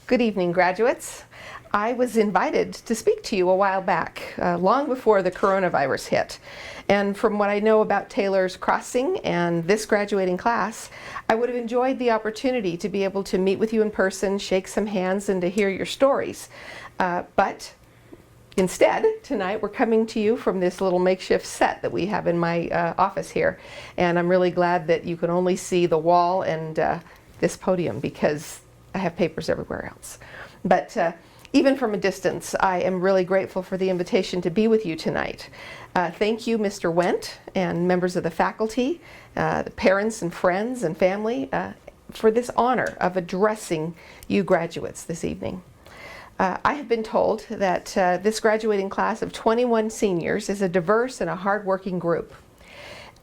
Good evening, graduates. I was invited to speak to you a while back, long before the coronavirus hit. And from what I know about Taylor's Crossing and this graduating class, I would have enjoyed the opportunity to be able to meet with you in person, shake some hands, and to hear your stories. But instead, tonight we're coming to you from this little makeshift set that we have in my office here. And I'm really glad that you can only see the wall and this podium, because I have papers everywhere else. But even from a distance, I am really grateful for the invitation to be with you tonight. Thank you, Mr. Wendt, and members of the faculty, the parents and friends and family, for this honor of addressing you graduates this evening. I have been told that this graduating class of 21 seniors is a diverse and a hardworking group.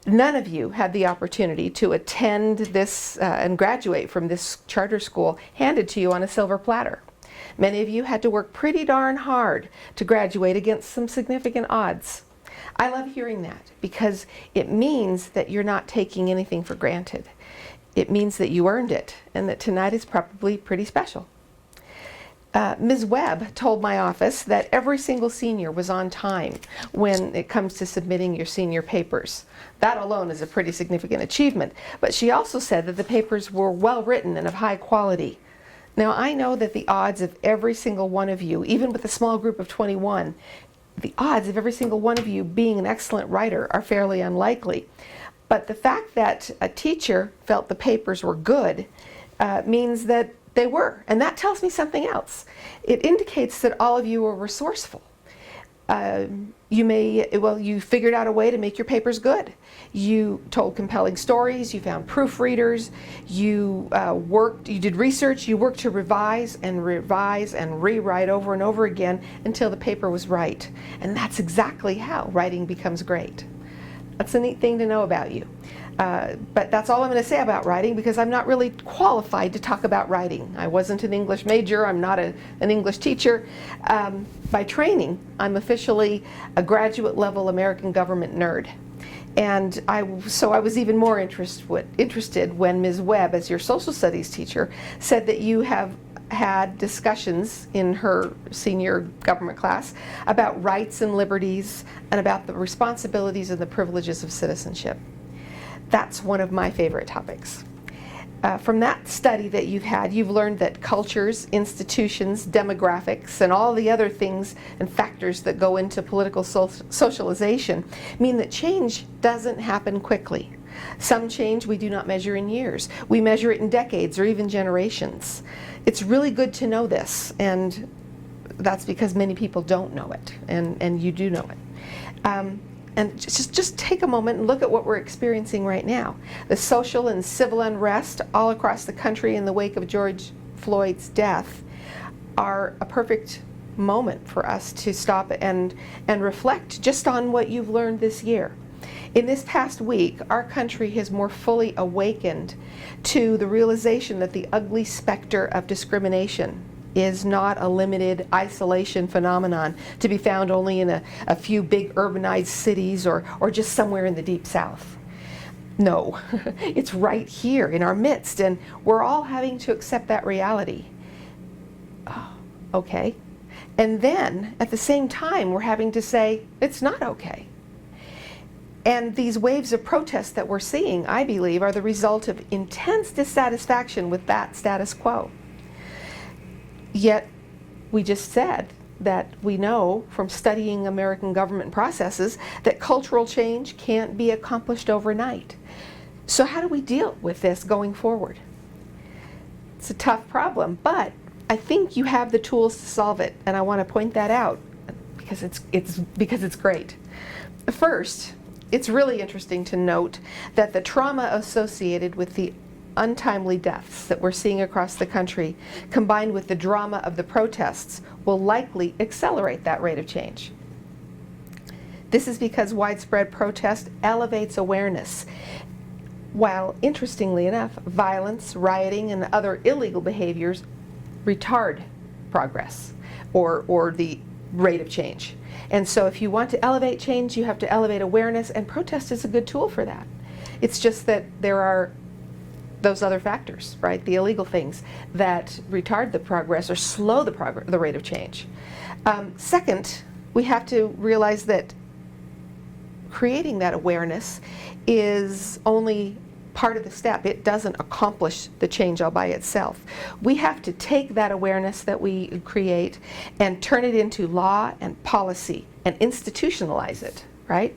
None of you had the opportunity to attend this and graduate from this charter school handed to you on a silver platter. Many of you had to work pretty darn hard to graduate against some significant odds. I love hearing that because it means that you're not taking anything for granted. It means that you earned it and that tonight is probably pretty special. Ms. Webb told my office that every single senior was on time when it comes to submitting your senior papers. That alone is a pretty significant achievement, but she also said that the papers were well written and of high quality. Now, I know that the odds of every single one of you, even with a small group of 21, the odds of every single one of you being an excellent writer are fairly unlikely. But the fact that a teacher felt the papers were good means that they were, and that tells me something else. It indicates that all of you are resourceful. You figured out a way to make your papers good. You told compelling stories, you found proofreaders, you did research, you worked to revise and rewrite over and over again until the paper was right. And that's exactly how writing becomes great. That's a neat thing to know about you. But that's all I'm going to say about writing, because I'm not really qualified to talk about writing. I wasn't an English major. I'm not an English teacher. By training, I'm officially a graduate level American government nerd. And so I was even more interested when Ms. Webb, as your social studies teacher, said that you have had discussions in her senior government class about rights and liberties and about the responsibilities and the privileges of citizenship. That's one of my favorite topics. From that study that you've had, you've learned that cultures, institutions, demographics, and all the other things and factors that go into political socialization mean that change doesn't happen quickly. Some change we do not measure in years. We measure it in decades or even generations. It's really good to know this, and that's because many people don't know it, and you do know it. And just take a moment and look at what we're experiencing right now. The social and civil unrest all across the country in the wake of George Floyd's death are a perfect moment for us to stop and reflect just on what you've learned this year. In this past week, our country has more fully awakened to the realization that the ugly specter of discrimination is not a limited isolation phenomenon to be found only in a few big urbanized cities or just somewhere in the deep south. No, it's right here in our midst, and we're all having to accept that reality. Oh, okay. And then, at the same time, we're having to say, it's not okay. And these waves of protest that we're seeing, I believe, are the result of intense dissatisfaction with that status quo. Yet, we just said that we know from studying American government processes that cultural change can't be accomplished overnight. So how do we deal with this going forward? It's a tough problem, but I think you have the tools to solve it, and I want to point that out because it's great. First, it's really interesting to note that the trauma associated with the untimely deaths that we're seeing across the country, combined with the drama of the protests, will likely accelerate that rate of change. This is because widespread protest elevates awareness, while, interestingly enough, violence, rioting, and other illegal behaviors retard progress or the rate of change. And so if you want to elevate change, you have to elevate awareness, and protest is a good tool for that. It's just that there are those other factors, right? The illegal things that retard the progress or slow the rate of change. Second, we have to realize that creating that awareness is only part of the step. It doesn't accomplish the change all by itself. We have to take that awareness that we create and turn it into law and policy and institutionalize it, right?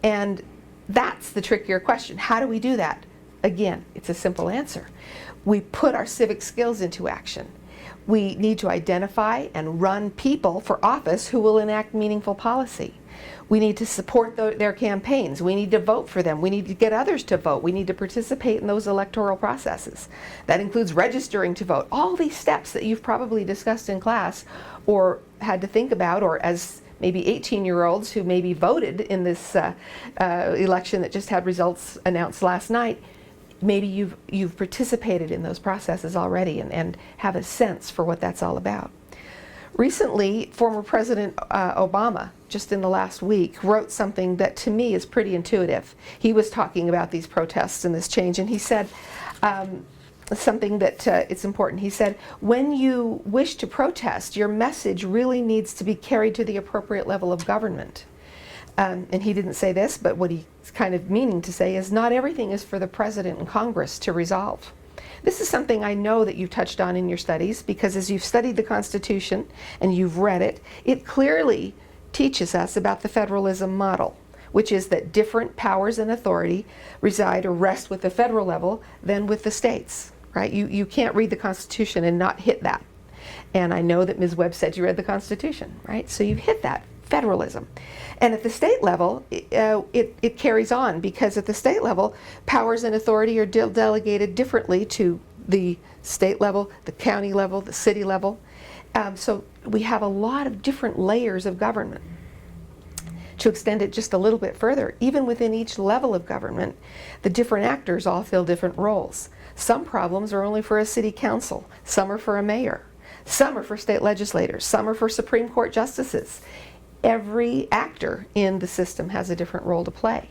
And that's the trickier question. How do we do that? Again, it's a simple answer. We put our civic skills into action. We need to identify and run people for office who will enact meaningful policy. We need to support their campaigns. We need to vote for them. We need to get others to vote. We need to participate in those electoral processes. That includes registering to vote. All these steps that you've probably discussed in class or had to think about, or as maybe 18-year-olds who maybe voted in this election that just had results announced last night. Maybe you've participated in those processes already and have a sense for what that's all about. Recently, former President Obama, just in the last week, wrote something that to me is pretty intuitive. He was talking about these protests and this change, and he said something that it's important. He said, when you wish to protest, your message really needs to be carried to the appropriate level of government. And he didn't say this, but what he's kind of meaning to say is not everything is for the President and Congress to resolve. This is something I know that you touched on in your studies, because as you've studied the Constitution and you've read it, it clearly teaches us about the federalism model, which is that different powers and authority reside or rest with the federal level than with the states, right? You can't read the Constitution and not hit that. And I know that Ms. Webb said you read the Constitution, right? So you've hit that, federalism. And at the state level, it carries on, because at the state level, powers and authority are delegated differently to the state level, the county level, the city level. So we have a lot of different layers of government. To extend it just a little bit further, even within each level of government, the different actors all fill different roles. Some problems are only for a city council, some are for a mayor, some are for state legislators, some are for Supreme Court justices. Every actor in the system has a different role to play.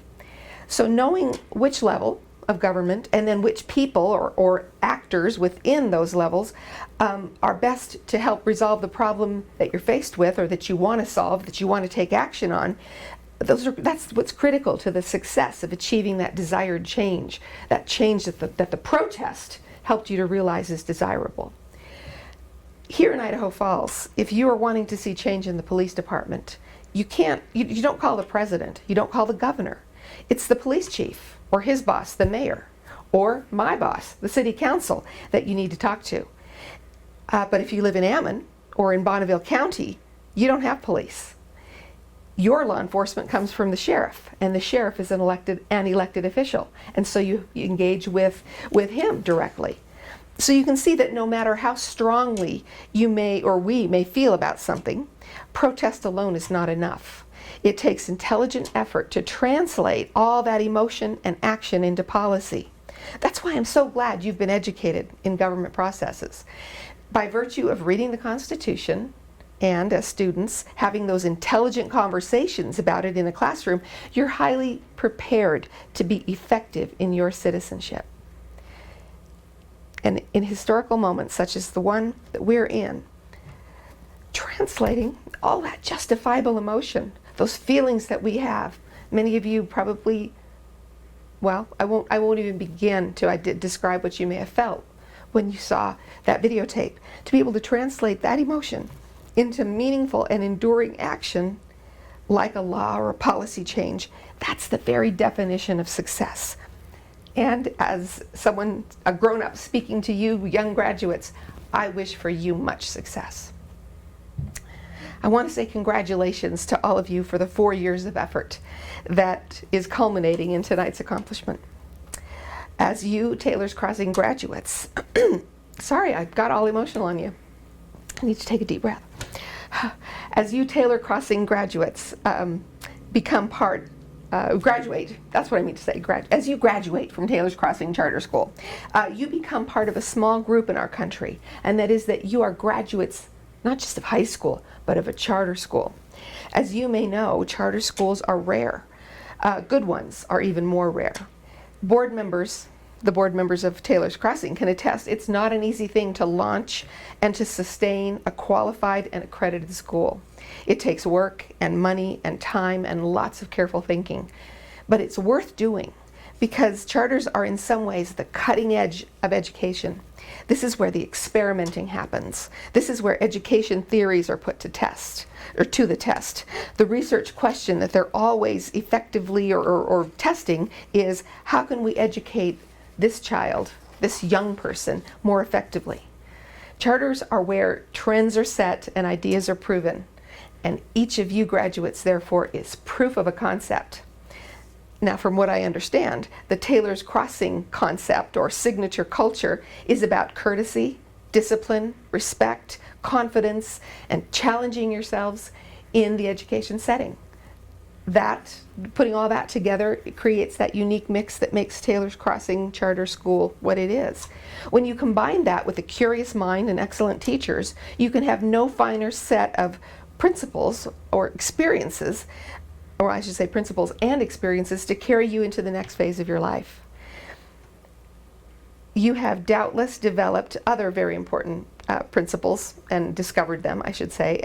So knowing which level of government and then which people or actors within those levels are best to help resolve the problem that you're faced with or that you want to solve, that you want to take action on, that's what's critical to the success of achieving that desired change, that change that the protest helped you to realize is desirable. Here in Idaho Falls, if you are wanting to see change in the police department, you don't call the president, you don't call the governor. It's the police chief or his boss, the mayor, or my boss, the city council, that you need to talk to. But if you live in Ammon or in Bonneville County, you don't have police. Your law enforcement comes from the sheriff, and the sheriff is an elected official, and so you engage with him directly. So you can see that no matter how strongly you may or we may feel about something, protest alone is not enough. It takes intelligent effort to translate all that emotion and action into policy. That's why I'm so glad you've been educated in government processes. By virtue of reading the Constitution and, as students, having those intelligent conversations about it in a classroom, you're highly prepared to be effective in your citizenship. And in historical moments such as the one that we're in, translating all that justifiable emotion, those feelings that we have, many of you probably, well, I won't even begin to describe what you may have felt when you saw that videotape. To be able to translate that emotion into meaningful and enduring action like a law or a policy change, that's the very definition of success. And as someone, a grown-up speaking to you, young graduates, I wish for you much success. I want to say congratulations to all of you for the 4 years of effort that is culminating in tonight's accomplishment. As you Taylor's Crossing graduates, sorry, I got all emotional on you. I need to take a deep breath. As you Taylor Crossing graduates graduate, that's what I mean to say, as you graduate from Taylor's Crossing Charter School, you become part of a small group in our country, and that is that you are graduates not just of high school, but of a charter school. As you may know, charter schools are rare. Good ones are even more rare. Board members, the board members of Taylor's Crossing can attest, it's not an easy thing to launch and to sustain a qualified and accredited school. It takes work and money and time and lots of careful thinking, but it's worth doing because charters are in some ways the cutting edge of education. This is where the experimenting happens. This is where education theories are put to test, or to the test. The research question that they're always effectively or testing is, how can we educate this child, this young person, more effectively? Charters are where trends are set and ideas are proven. And each of you graduates, therefore, is proof of a concept. Now, from what I understand, the Taylor's Crossing concept or signature culture is about courtesy, discipline, respect, confidence, and challenging yourselves in the education setting. That, putting all that together, it creates that unique mix that makes Taylor's Crossing Charter School what it is. When you combine that with a curious mind and excellent teachers, you can have no finer set of principles or experiences, or I should say principles and experiences, to carry you into the next phase of your life. You have doubtless developed other very important principles and discovered them, I should say,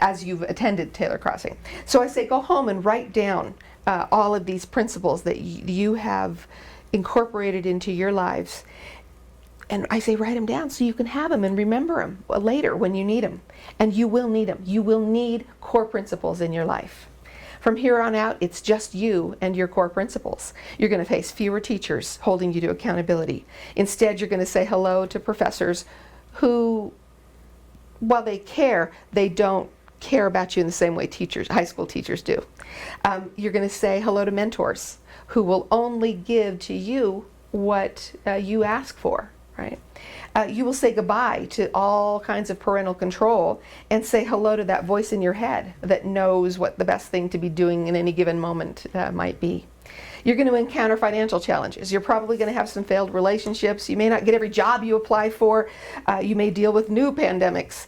as you've attended Taylor Crossing. So I say go home and write down all of these principles that you have incorporated into your lives. And I say write them down so you can have them and remember them later when you need them. And you will need them. You will need core principles in your life. From here on out, it's just you and your core principles. You're going to face fewer teachers holding you to accountability. Instead, you're going to say hello to professors who, while they care, they don't care about you in the same way high school teachers do. You're going to say hello to mentors who will only give to you what you ask for. Right? You will say goodbye to all kinds of parental control and say hello to that voice in your head that knows what the best thing to be doing in any given moment might be. You're going to encounter financial challenges. You're probably going to have some failed relationships. You may not get every job you apply for. You may deal with new pandemics.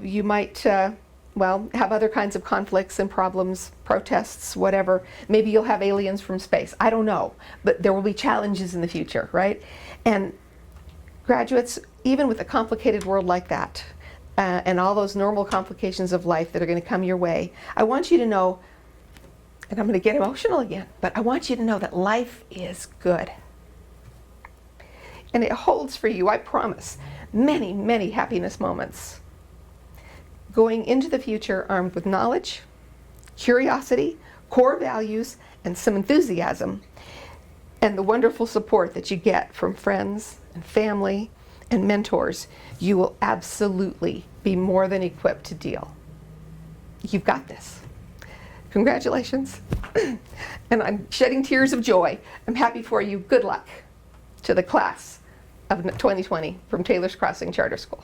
You might have other kinds of conflicts and problems, protests, whatever. Maybe you'll have aliens from space. I don't know. But there will be challenges in the future, right? And graduates, even with a complicated world like that, and all those normal complications of life that are going to come your way, I want you to know, and I'm going to get emotional again, but I want you to know that life is good. And it holds for you, I promise, many, many happiness moments. Going into the future armed with knowledge, curiosity, core values, and some enthusiasm, and the wonderful support that you get from friends and family and mentors, you will absolutely be more than equipped to deal. You've got this. Congratulations. And I'm shedding tears of joy. I'm happy for you. Good luck to the class of 2020 from Taylor's Crossing Charter School.